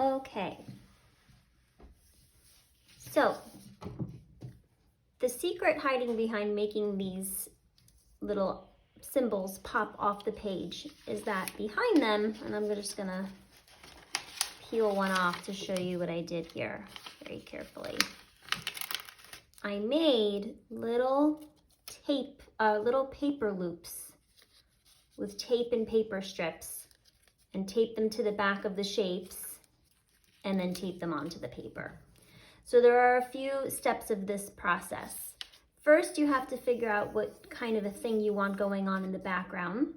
Okay. So, the secret hiding behind making these little symbols pop off the page is that behind them, and I'm just gonna peel one off to show you what I did here very carefully. I made little paper loops with tape and paper strips and tape them to the back of the shapes and then tape them onto the paper. So there are a few steps of this process. First, you have to figure out what kind of a thing you want going on in the background.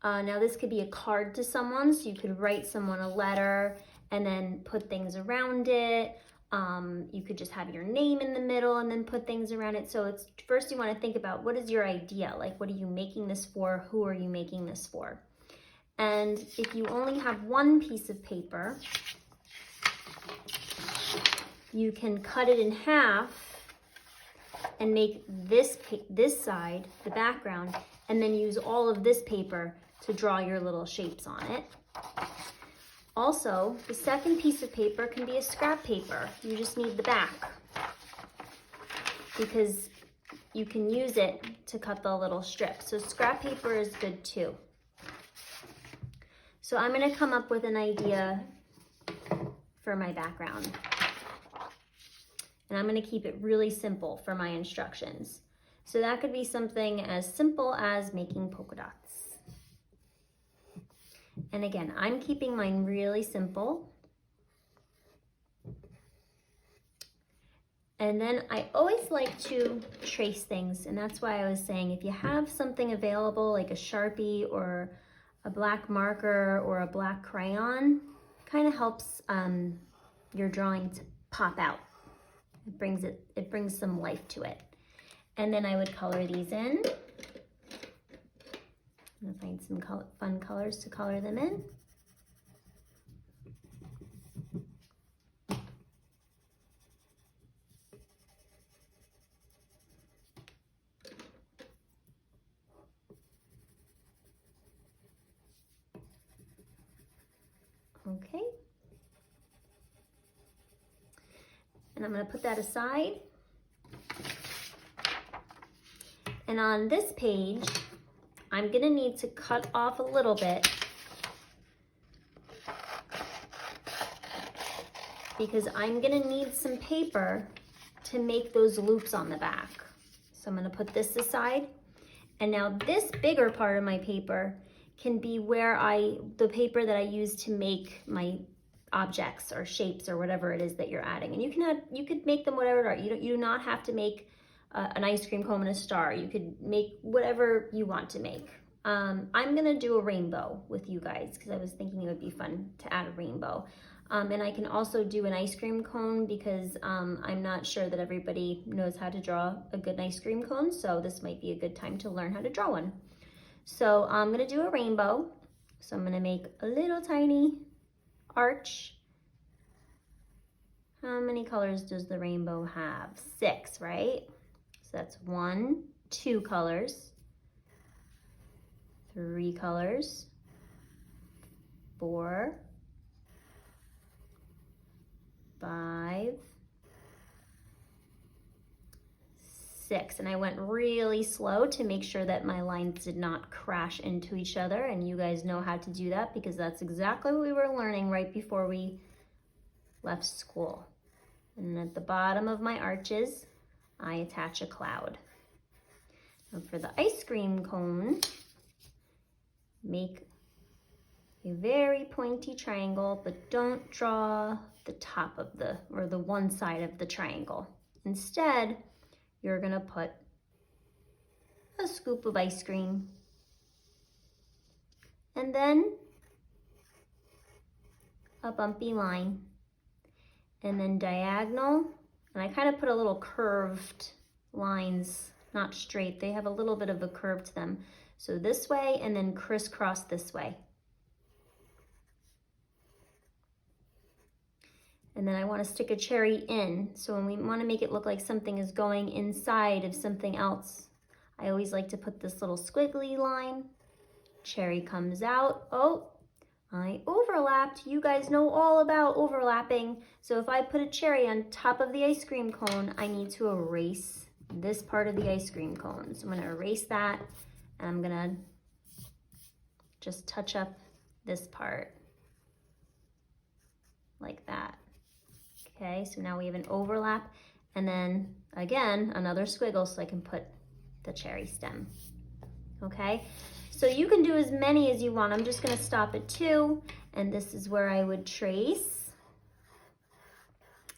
Now this could be a card to someone, so you could write someone a letter and then put things around it. You could just have your name in the middle and then put things around it. So it's first you want to think about what is your idea? Like, what are you making this for? Who are you making this for? And if you only have one piece of paper, you can cut it in half and make this side the background, and then use all of this paper to draw your little shapes on it. Also, the second piece of paper can be a scrap paper. You just need the back because you can use it to cut the little strips. So scrap paper is good too. So I'm going to come up with an idea for my background. And I'm going to keep it really simple for my instructions. So that could be something as simple as making polka dots. And again, I'm keeping mine really simple. And then I always like to trace things, and that's why I was saying if you have something available like a Sharpie or a black marker or a black crayon, kind of helps your drawing to pop out. It brings some life to it. And then I would color these in. I'm gonna find some fun colors to color them in. Okay. And I'm going to put that aside. And on this page, I'm going to need to cut off a little bit because I'm going to need some paper to make those loops on the back. So I'm going to put this aside. And now this bigger part of my paper can be where the paper that I use to make my objects or shapes or whatever it is that you're adding. And you could make them whatever you do not have to make an ice cream cone and a star. You could make whatever you want to make. I'm gonna do a rainbow with you guys because I was thinking it would be fun to add a rainbow. And I can also do an ice cream cone because I'm not sure that everybody knows how to draw a good ice cream cone, so this might be a good time to learn how to draw one. So I'm gonna do a rainbow. So I'm gonna make a little tiny arch. How many colors does the rainbow have? 6, right? So that's 1, 2 colors, 3 colors, 4, 5, 6. And I went really slow to make sure that my lines did not crash into each other, and you guys know how to do that because that's exactly what we were learning right before we left school. And at the bottom of my arches, I attach a cloud. Now for the ice cream cone, make a very pointy triangle, but don't draw the top of or the one side of the triangle. Instead, you're gonna put a scoop of ice cream and then a bumpy line and then diagonal. And I kind of put a little curved lines, not straight. They have a little bit of a curve to them. So this way and then crisscross this way. And then I want to stick a cherry in. So when we want to make it look like something is going inside of something else, I always like to put this little squiggly line. Cherry comes out. Oh, I overlapped. You guys know all about overlapping. So if I put a cherry on top of the ice cream cone, I need to erase this part of the ice cream cone. So I'm gonna erase that, and I'm gonna just touch up this part like that. Okay, so now we have an overlap, and then again, another squiggle so I can put the cherry stem. Okay, so you can do as many as you want. I'm just gonna stop at 2, and this is where I would trace.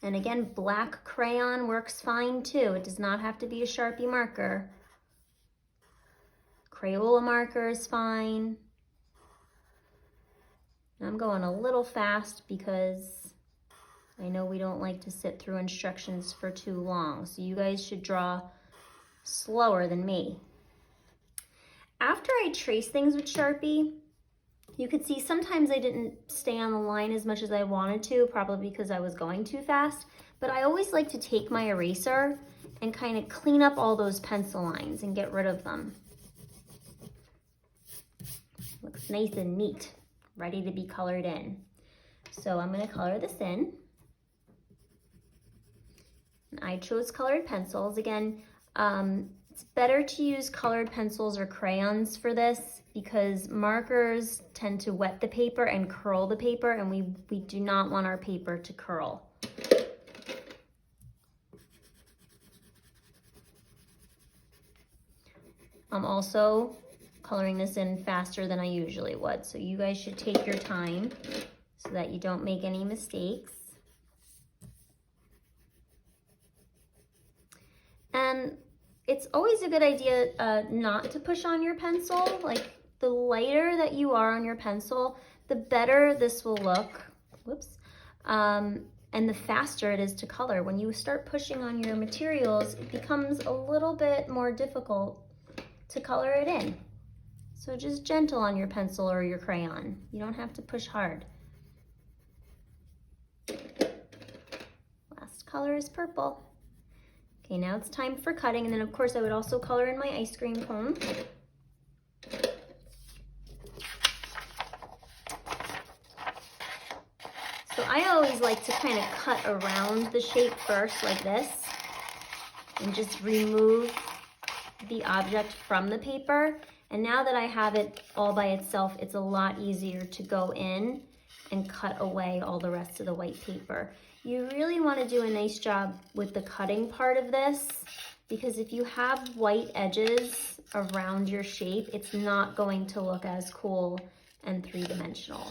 And again, black crayon works fine too. It does not have to be a Sharpie marker. Crayola marker is fine. I'm going a little fast because I know we don't like to sit through instructions for too long, so you guys should draw slower than me. After I trace things with Sharpie, you could see sometimes I didn't stay on the line as much as I wanted to, probably because I was going too fast, but I always like to take my eraser and kind of clean up all those pencil lines and get rid of them. Looks nice and neat, ready to be colored in. So I'm going to color this in. I chose colored pencils. Again, it's better to use colored pencils or crayons for this because markers tend to wet the paper and curl the paper, and we do not want our paper to curl. I'm also coloring this in faster than I usually would, so you guys should take your time so that you don't make any mistakes. And it's always a good idea not to push on your pencil. Like, the lighter that you are on your pencil, the better this will look. Whoops. And the faster it is to color. When you start pushing on your materials, it becomes a little bit more difficult to color it in. So just gentle on your pencil or your crayon. You don't have to push hard. Last color is purple. Okay, now it's time for cutting, and then of course I would also color in my ice cream cone. So I always like to kind of cut around the shape first like this and just remove the object from the paper. And now that I have it all by itself, it's a lot easier to go in and cut away all the rest of the white paper. You really want to do a nice job with the cutting part of this, because if you have white edges around your shape, it's not going to look as cool and three-dimensional.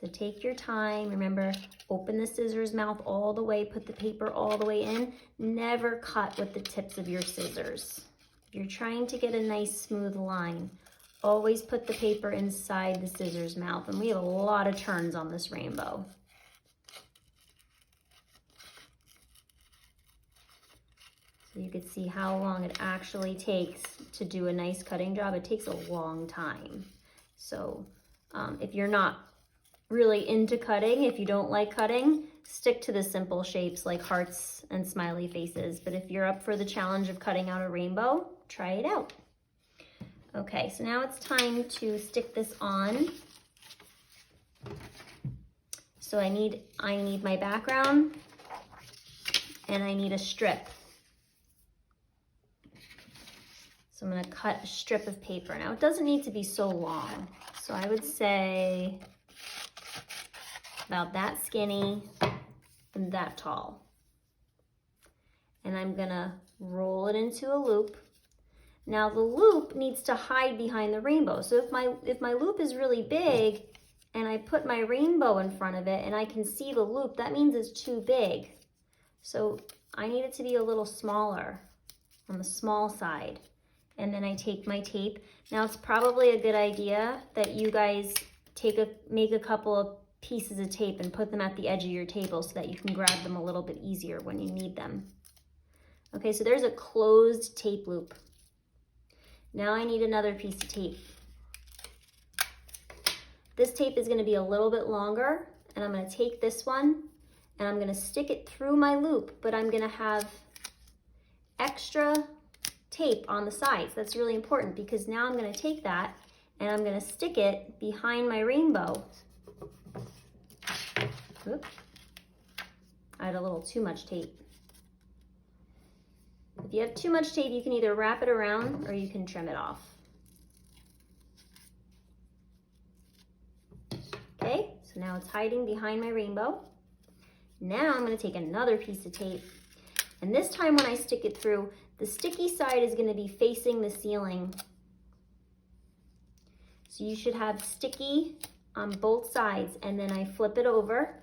So take your time. Remember, open the scissors mouth all the way, put the paper all the way in. Never cut with the tips of your scissors. If you're trying to get a nice smooth line, always put the paper inside the scissors mouth. And we have a lot of turns on this rainbow. So you can see how long it actually takes to do a nice cutting job. It takes a long time. So if you're not really into cutting, if you don't like cutting, stick to the simple shapes like hearts and smiley faces. But if you're up for the challenge of cutting out a rainbow, try it out. Okay, so now it's time to stick this on. So I need my background, and I need a strip. So I'm gonna cut a strip of paper. Now it doesn't need to be so long. So I would say about that skinny and that tall. And I'm gonna roll it into a loop. Now the loop needs to hide behind the rainbow. So if my loop is really big and I put my rainbow in front of it and I can see the loop, that means it's too big. So I need it to be a little smaller, on the small side. And then I take my tape. Now it's probably a good idea that you guys make a couple of pieces of tape and put them at the edge of your table so that you can grab them a little bit easier when you need them. Okay, so there's a closed tape loop. Now I need another piece of tape. This tape is going to be a little bit longer, and I'm going to take this one and I'm going to stick it through my loop, but I'm going to have extra tape on the sides. That's really important because now I'm going to take that and I'm gonna stick it behind my rainbow. Oop. I had a little too much tape. If you have too much tape, you can either wrap it around or you can trim it off. Okay, so now it's hiding behind my rainbow. Now I'm gonna take another piece of tape, and this time when I stick it through, the sticky side is gonna be facing the ceiling. So you should have sticky on both sides, and then I flip it over,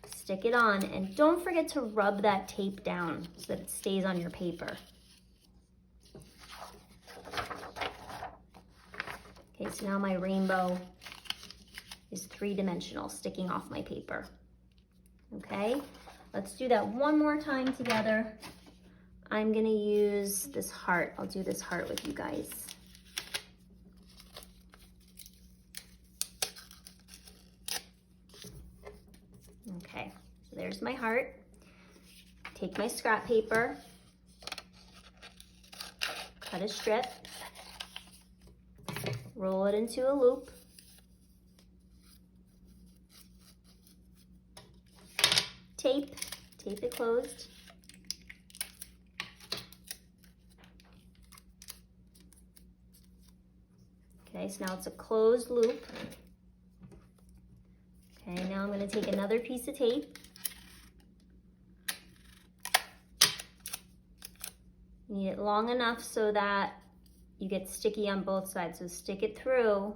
stick it on, and don't forget to rub that tape down so that it stays on your paper. Okay, so now my rainbow is three-dimensional, sticking off my paper. Okay, let's do that one more time together. I'm gonna use this heart. I'll do this heart with you guys. Okay, so there's my heart. Take my scrap paper, cut a strip, roll it into a loop, tape it closed, okay, so now it's a closed loop. Okay, now I'm going to take another piece of tape. You need it long enough so that you get sticky on both sides. So stick it through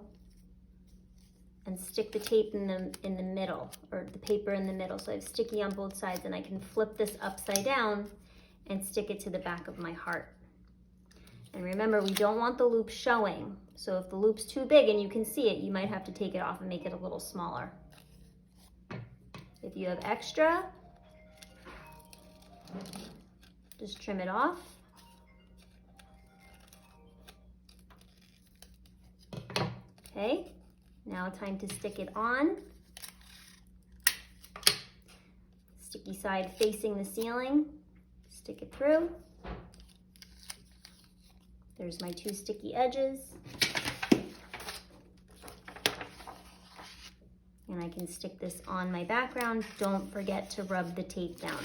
and stick the tape in the middle, or the paper in the middle. So I have sticky on both sides, and I can flip this upside down and stick it to the back of my heart. And remember, we don't want the loop showing. So if the loop's too big and you can see it, you might have to take it off and make it a little smaller. If you have extra, just trim it off. Okay, now time to stick it on. Sticky side facing the ceiling, stick it through. There's my two sticky edges. And I can stick this on my background. Don't forget to rub the tape down.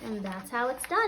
And that's how it's done.